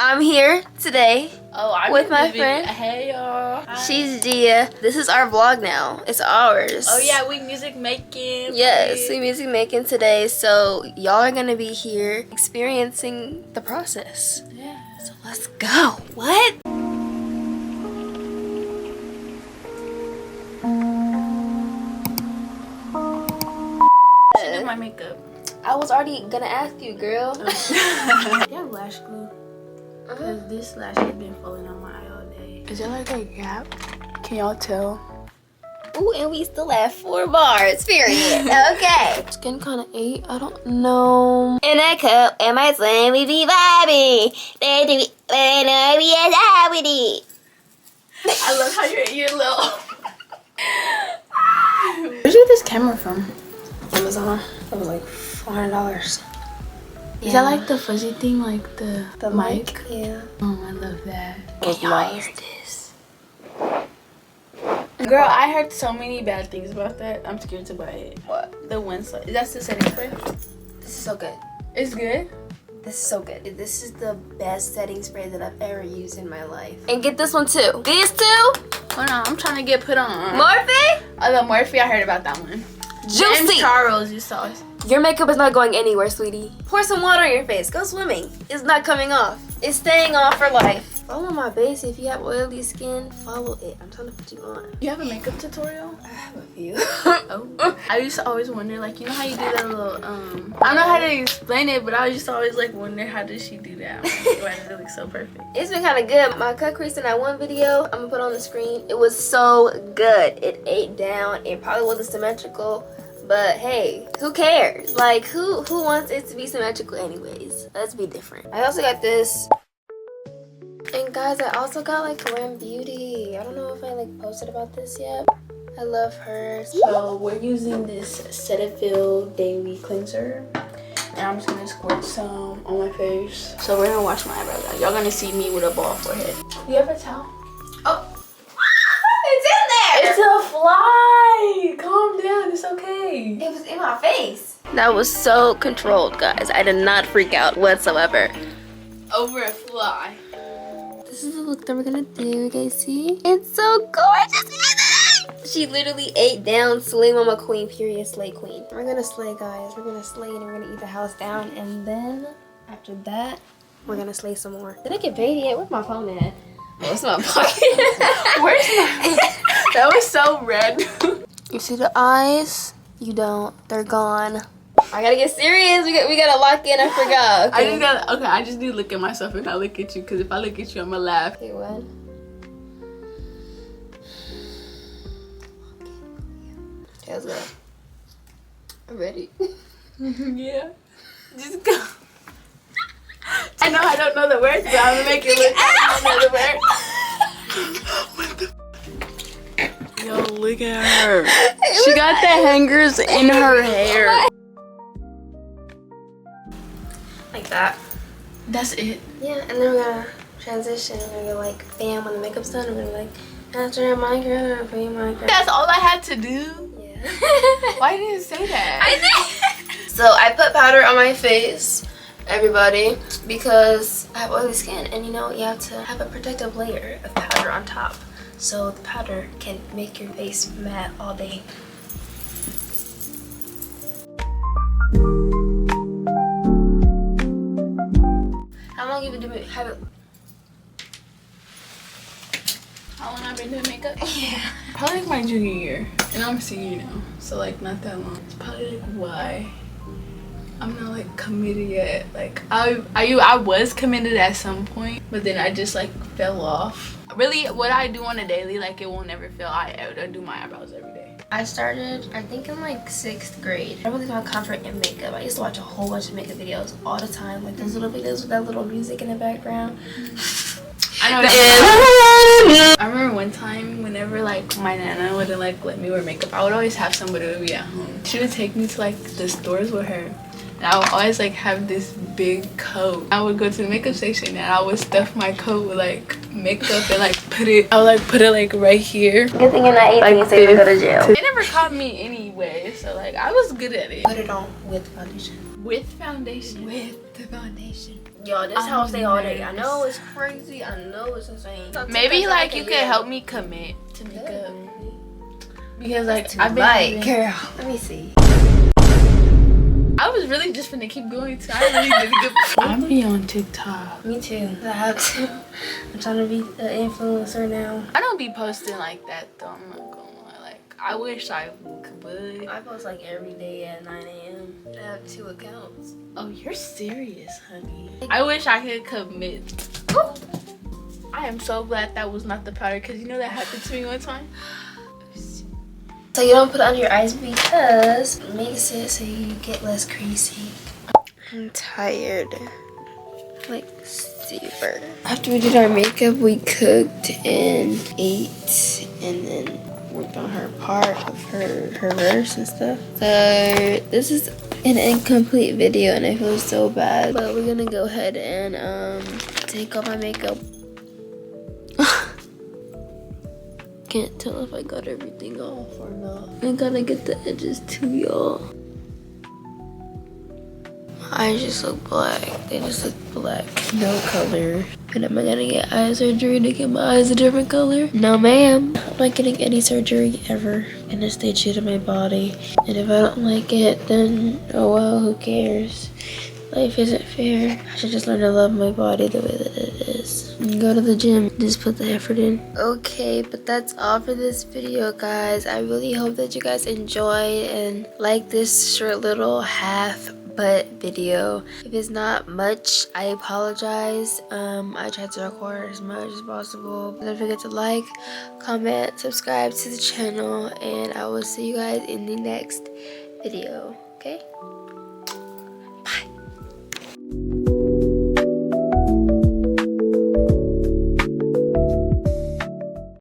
I'm here today with my friend. Hey y'all. She's Gia. This is our vlog now. It's ours. Oh yeah, we music making. Yes, we music making today. So y'all are gonna be here experiencing the process. Yeah. So let's go. What? She did my makeup. I was already gonna ask you, girl. You have lash glue? Because this lash has been falling on my eye all day. Is there like a gap? Can y'all tell? Ooh, and we still have 4 bars, period. Okay. Skin kind of ate. I don't know. In a cup, and my son, we be vibing. We are with it. I love how you're little. Where'd you get this camera from? Amazon. It was like $400. Is that like the fuzzy thing, like the mic? Yeah. Oh, I love that. Can y'all hear this? Girl, I heard so many bad things about that. I'm scared to buy it. What? The one slide. That's the setting spray? This is so good. It's good? This is so good. This is the best setting spray that I've ever used in my life. And get this one too. These two? Hold on, I'm trying to get put on. Morphe? Oh, the Morphe, I heard about that one. Juicy. And Charles, you saw it. Your makeup is not going anywhere, sweetie. Pour some water on your face. Go swimming. It's not coming off. It's staying on for life. Follow my base. If you have oily skin, follow it. I'm trying to put you on. You have a makeup tutorial? I have a few. Oh. I used to always wonder, like, you know how you do that little, I don't know how to explain it, but I used to always, like, wonder how does she do that? Why does it look so perfect? It's been kind of good. My cut crease in that one video, I'm going to put on the screen. It was so good. It ate down. It probably wasn't symmetrical. But hey, who cares? Like, who wants it to be symmetrical anyways? Let's be different. I also got this. And guys, I also got like Ram Beauty. I don't know if I like posted about this yet. I love her. So we're using this Cetaphil Daily Cleanser. And I'm just gonna squirt some on my face. So we're gonna wash my eyebrows out. Y'all gonna see me with a bald forehead. You have a towel? Oh, it's in there! It's a fly! Calm down, it's okay. It was in my face. That was so controlled, guys. I did not freak out whatsoever. Over a fly. This is the look that we're gonna do, you guys see? It's so gorgeous. She literally ate down Slay Mama Queen, period, slay queen. We're gonna slay, guys. We're gonna slay and we're gonna eat the house down. And then, after that, we're gonna slay some more. Did I get paid yet? Where's my phone at? Oh, it's my pocket. Where's my... That was so red. You see the eyes? You don't. They're gone. I gotta get serious. We gotta lock in. I forgot. Okay. I just need to look at myself and not look at you, because if I look at you, I'm gonna laugh. Okay, what? Okay, let's go. I'm ready. Yeah. Just go. I know I don't know the words, but I'm gonna make it look like I don't know the words. What the? Yo, look at her. She got the hangers in her hair. Like that. That's it. Yeah, and then we're gonna transition. We're gonna go like, bam, when the makeup's done, we're gonna like, after my girl, for you, my girl. That's all I had to do? Yeah. Why didn't you say that? I did. So I put powder on my face, everybody, because I have oily skin, and you know, you have to have a protective layer of powder on top. So the powder can make your face matte all day. How long have you been doing How long I've been doing makeup? Yeah. Probably like my junior year. And I'm a senior now. So like not that long. It's probably like why I'm not like committed yet. Like I was committed at some point, but then I just like fell off. Really, what I do on a daily, like it won't never fail. I do my eyebrows every day. I started, I think in like 6th grade. I really found comfort in makeup. I used to watch a whole bunch of makeup videos all the time. Like those little videos with that little music in the background. I know. I remember one time whenever like my nana wouldn't like let me wear makeup, I would always have somebody with me at home. She would take me to like the stores with her. And I would always like have this big coat. I would go to the makeup section and I would stuff my coat with like makeup and like put it like right here. Good thing you're not 18 so you can go to jail. They never caught me anyway, so like I was good at it. Put it on with foundation. With foundation? With the foundation. Y'all, this house stay all day. I know it's crazy. I know it's insane. Maybe like you could help me commit to makeup. Because like I've been girl. Let me see. I was really just finna keep going too. I really did a good. I'm be on TikTok. Me too. I have to. I'm trying to be an influencer now. I don't be posting like that though. I'm not gonna lie. Like I wish I could. I post like every day at 9 a.m. I have 2 accounts. Oh, you're serious, honey. I wish I could commit. Ooh. I am so glad that was not the powder because you know that happened to me one time. So you don't put it on your eyes because it makes it so you get less creasy. I'm tired. Like super. After we did our makeup, we cooked and ate and then worked on her part of her verse and stuff. So this is an incomplete video and I feel so bad. But we're gonna go ahead and take off my makeup. Can't tell if I got everything off or not. I gotta get the edges too, y'all. My eyes just look black. They just look black. No color. And am I gonna get eye surgery to get my eyes a different color? No, ma'am. I'm not getting any surgery ever. I'm gonna stay true to my body. And if I don't like it, then oh well, who cares? Life isn't fair. I should just learn to love my body the way that it is. And go to the gym. Just put the effort in. Okay, but that's all for this video, guys. I really hope that you guys enjoyed and like this short little half butt video. If it's not much, I apologize. I tried to record as much as possible. Don't forget to like, comment, subscribe to the channel, and I will see you guys in the next video. Okay?